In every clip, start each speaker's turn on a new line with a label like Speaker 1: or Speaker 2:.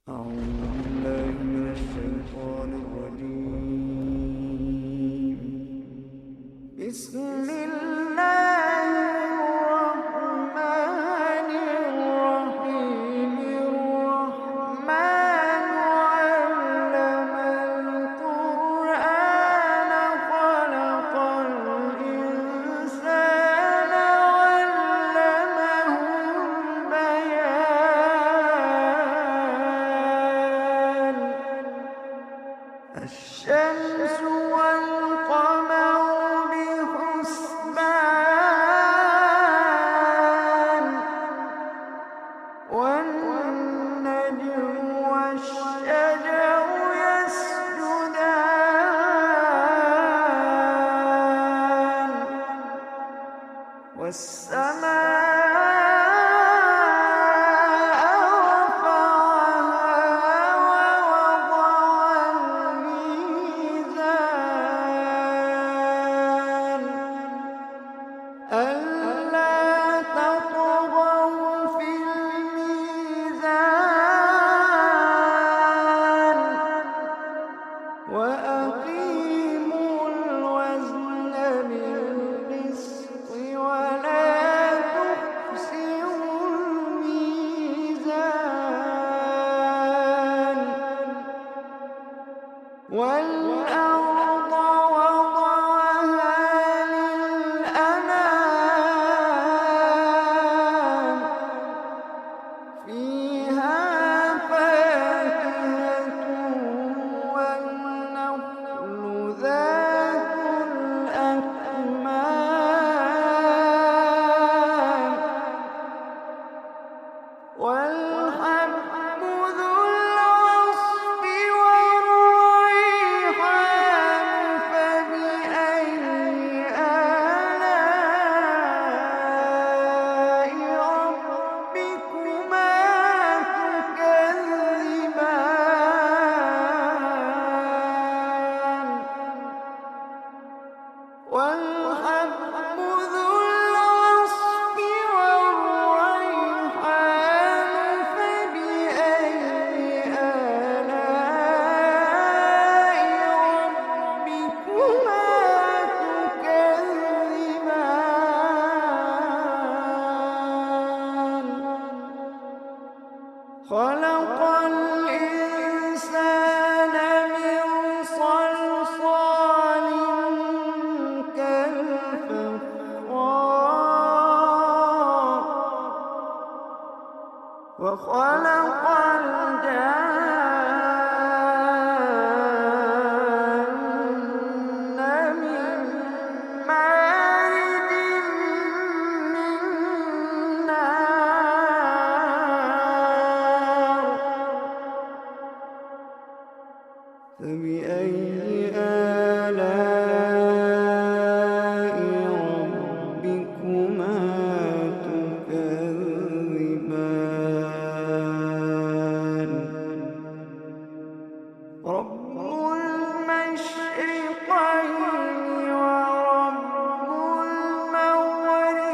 Speaker 1: أعوذ بالله من الشيطان الرجيم. بسم الله الرحمن الرحيم. الرحمن علم القرآن خلق الإنسان علمه البيان. الشمس والقمر بحسبان، والنجم والشجر يسجدان، والسماء رفعها ووضع الميزان ألا تطغوا في الميزان وأقيموا الوزن بالقسط ولا تخسروا الميزان. والأرض وضعها للأنام، فيها فاكهة والنخل ذات الأكمام، والحب ذو العصف والريحان. فبأي آلاء ربكما تكذبان. والحب ذو العصف والريحان. فبأي آلاء ربكما تكذبان. خلق الإنسان من صلصال كالفخار، وخلق الجان من مارج من نار. فبأي آلاء ربكما تكذبان. رب المشرقين ورب المغربين.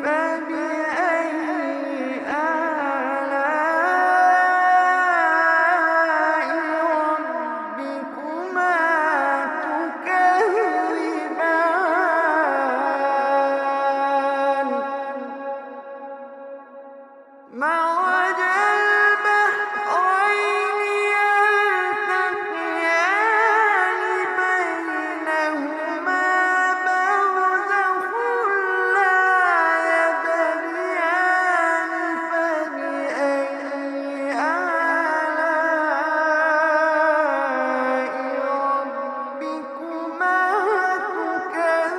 Speaker 1: فبأي آلاء ربكما تكذبان. مرج البحرين يلتقيان بينهما برزخ لا يبغيان. فبأي آلاء ربكما تكذبان.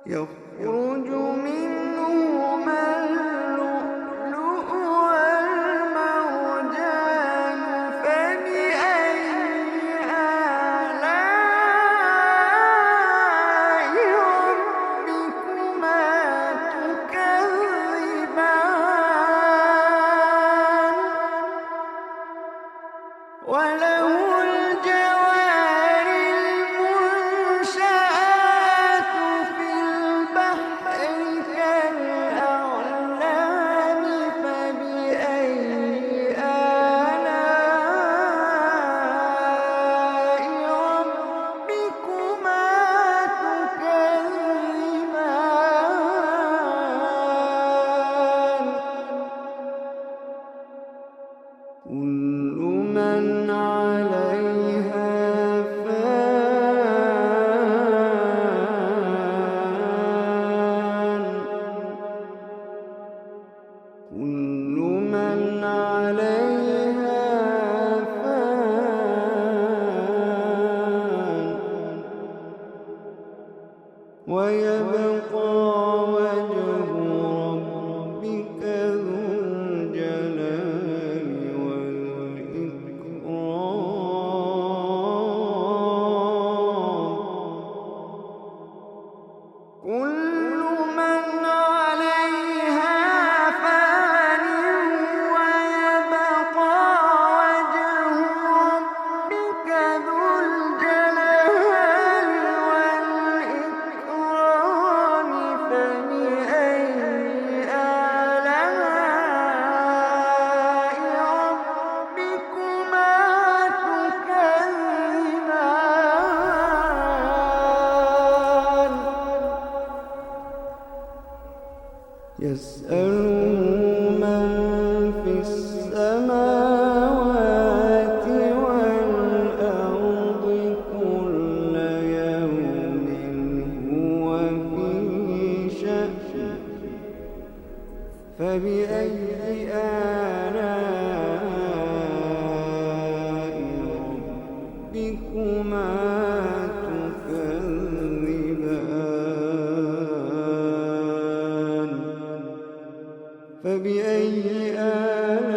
Speaker 1: يخرج منهما اللؤلؤ والمرجان. فبأي آلاء ربكما تكذبان. وله الجوار المنشآت في ويبقى وجه ربك ذو الجلال والإكرام. كل من عليها فان ويبقى وجه ربك ذو الجلال والإكرام. فبأي آلاء ربكما تكذبان. يسأله من في السماوات والأرض كل يوم هو في شأن. فبأي آلاء ربكما تكذبان. فبأي آلاء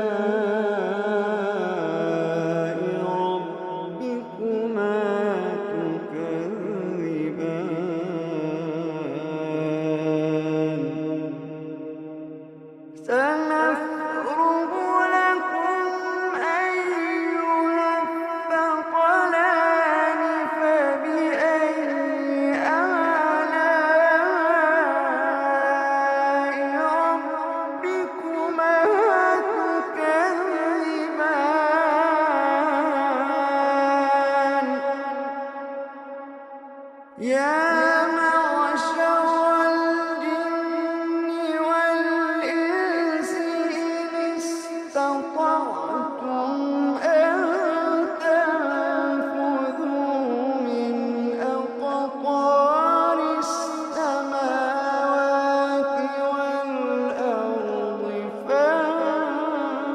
Speaker 1: ربكما تكذبان. سنفرغ لكم أيها الثقلان. فبأي آلاء ربكما تكذبان. يا معشر الجن والإنس إن استطعتم أن تنفذوا من أقطار السماوات والأرض فانفذوا.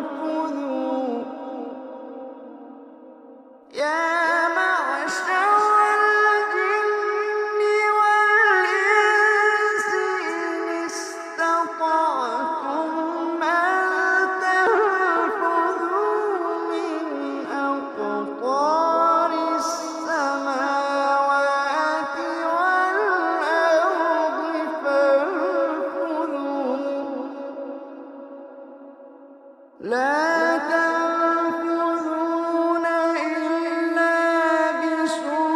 Speaker 1: يا معشر الجن والإنس إن استطعتم أن تنفذوا من أقطار السماوات والأرض فانفذوا. لا تنفذون إلا بسلطان.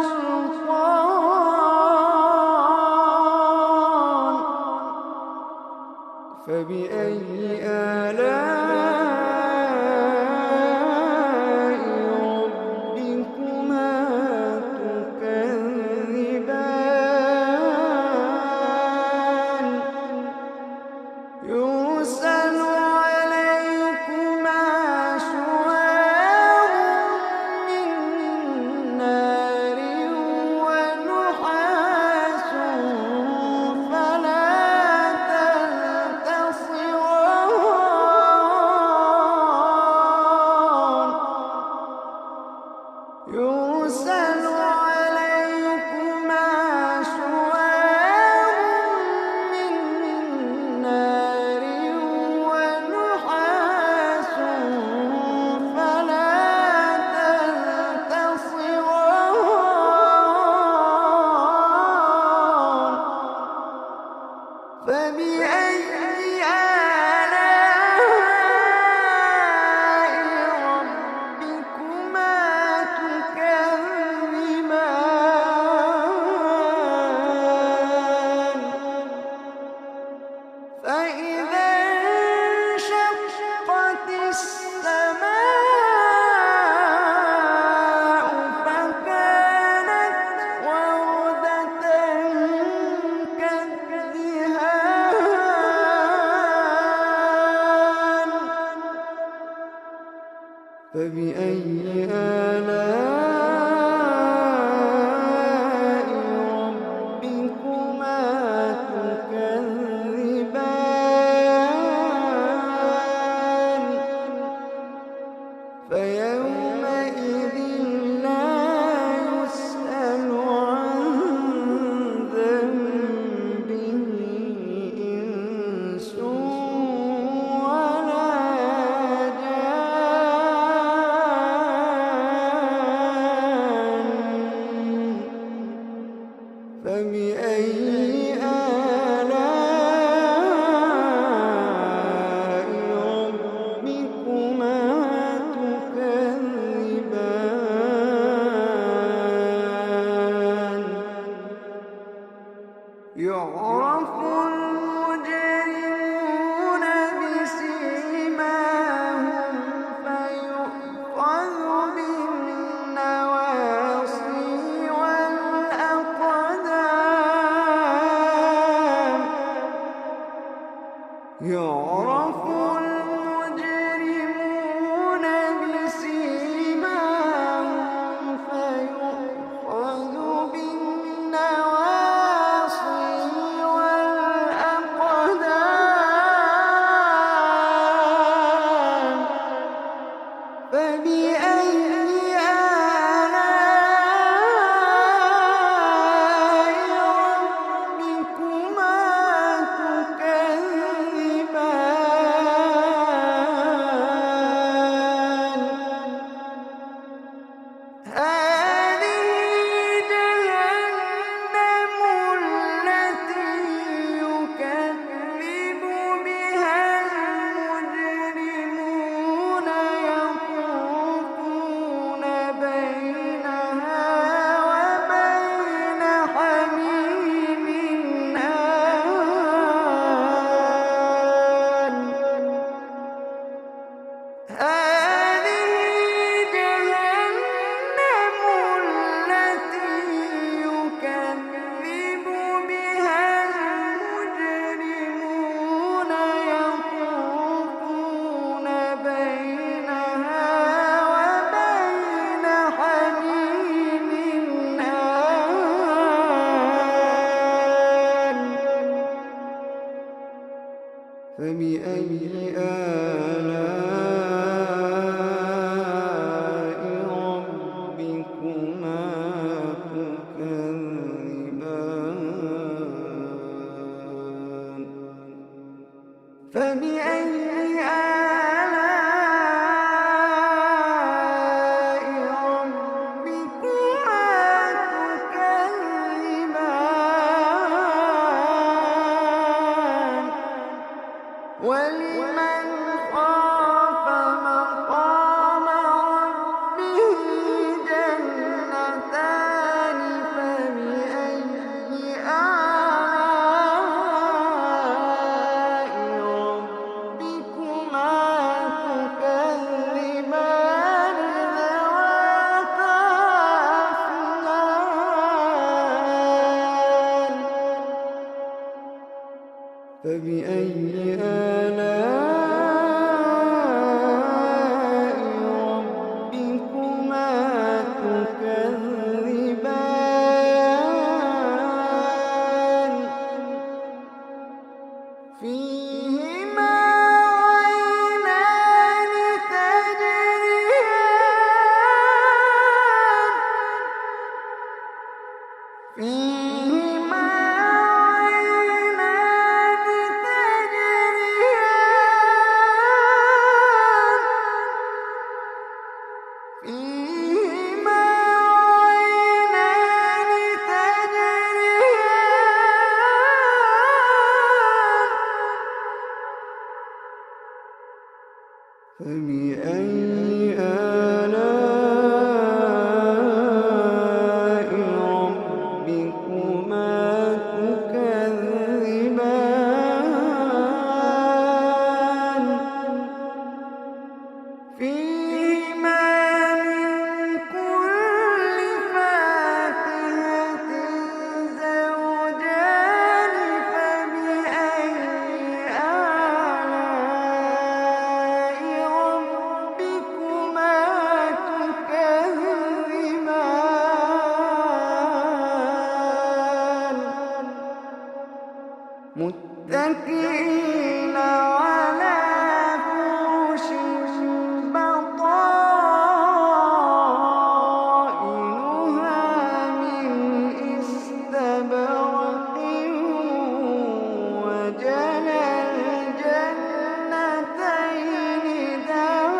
Speaker 1: فبأي آلاء ربكما تكذبان. يرسل عليكما شواظ من نار ونحاس فلا تنتصران. يرسل عليكما شواظ من نار ونحاس فلا تنتصران. فبأي آلاء ربكما تكذبان. فإذا انشقت السماء فكانت وردة كالدهان. فبأي آلاء ربكما تكذبان. فيومئذ لا يسأل عن ذنبه يعرف المجرمون بسيماهم فيؤخذ بالنواصي والأقدام. يعرف المجرمون بسيماهم فيؤخذ بالنواصي والأقدام. فبأي آلاء ربكما تكذبان. هذه جهنم التي يكذب بها المجرمون يطوفون بينها وبين حميم آن. هذه جهنم التي يكذب بها المجرمون يطوفون بينها وبين حميم آن. فبأي آلاء ربكما تكذبان. فبأي آلاء ربكما تكذبان. ولمن خاف مقام ربه جنتان. فبأي آلاء ربكما تكذبان ذواتا أفنان. فبأي آلاء ربكما تكذبان. فيهما عينان تجريان. فيهما عينان تجريان. فيهما عينان تجريان. فبأي آلاء ربكما تكذبان. فيهما من كل فاكهة زوجان. فبأي آلاء ربكما تكذبان. متكئين على فرش بطائنها من استبرق. وجنى الجنتين دان.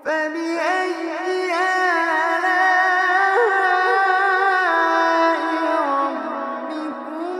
Speaker 1: فبأي آلاء ربكما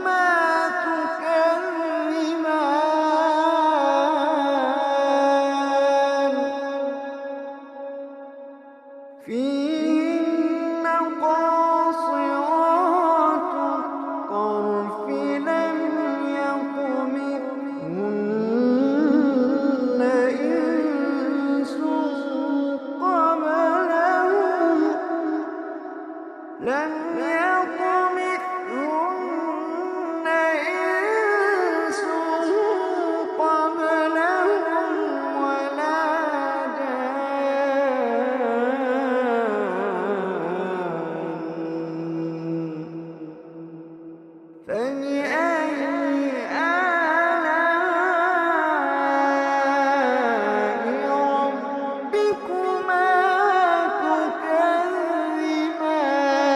Speaker 1: لم يطمثهن إنس قبلهم ولا جان فبأي آلاء ربكما تكذبان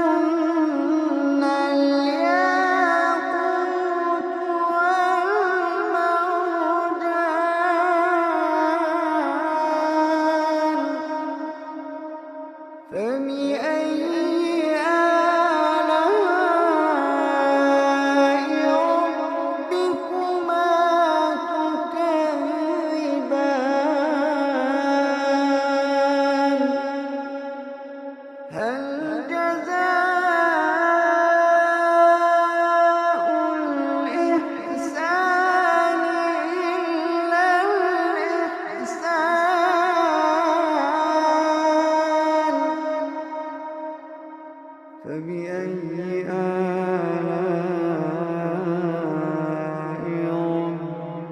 Speaker 1: كأنهن الياقوت والمرجان فبأي آلاء ربكما تكذبان هل جزاء الإحسان إلا الإحسان فبأي آلاء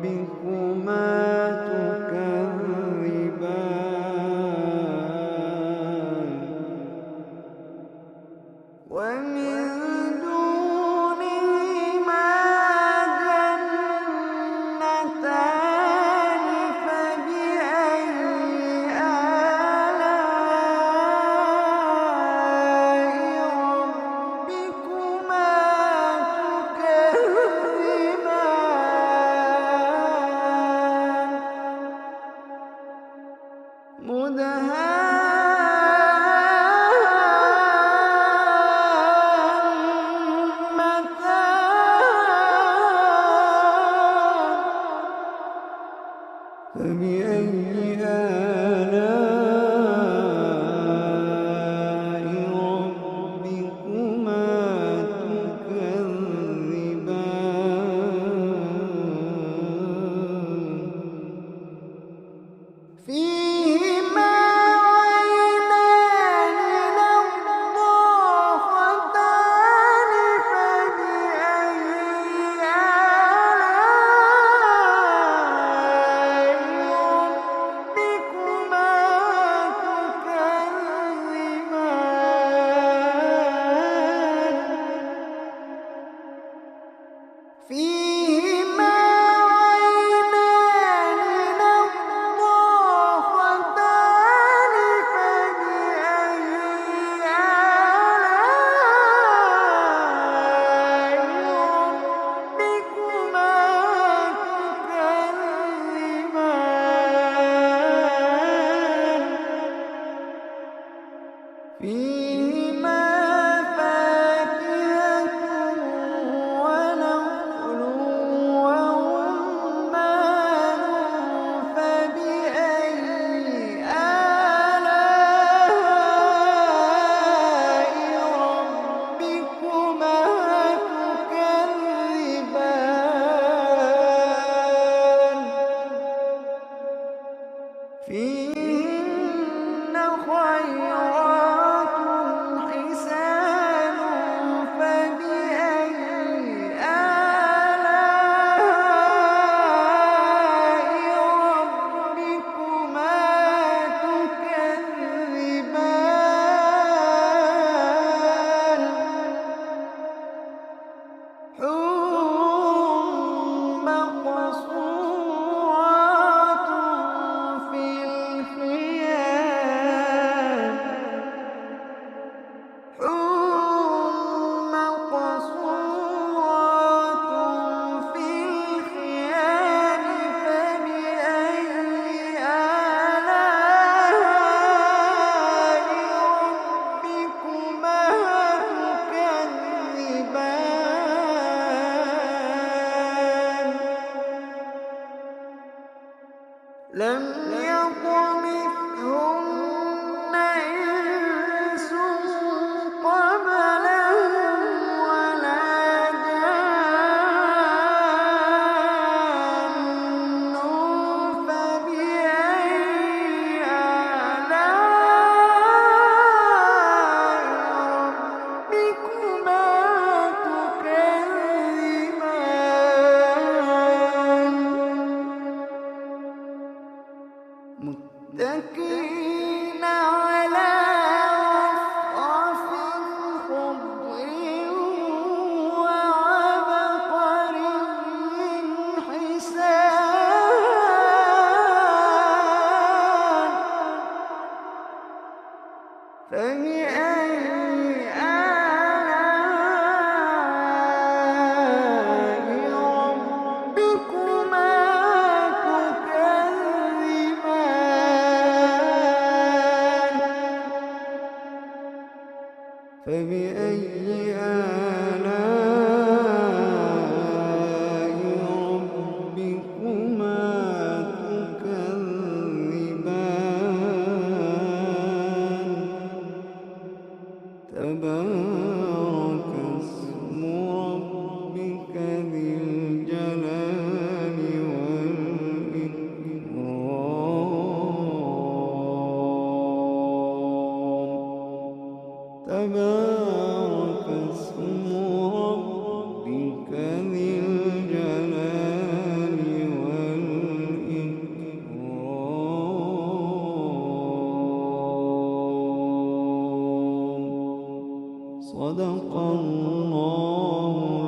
Speaker 1: ربكما تكذبان ومن دونهما جنتان فبأي آلاء ربكما تكذبان فبأي آلاء ربكما تكذبان فيهما عينان نضاختان فبأي آلاء ربكما تكذبان فيهما عينان نضاختان فبأي آلاء ربكما تكذبان فيهما فاكهة ونخل ورمان فبأي آلاء ربكما تكذبان فيهن خيرات حسان فبأي آلاء ربكما تكذبان حور مقصورات في الخيام حور مقصورات في الخيام فبأي آلاء ربكما تكذبان لم يطمثهن إنس قبلهم ولا جان فبأي متكئين على رفرف خضر وعبقري حسان فبأي آلاء ربكما تكذبان فبأي آلاء ربكما تكذبان تبارك اسم ربك ذي الجلال والإكرام تبارك اسم ربك ذي الجلال والإكرام صدق الله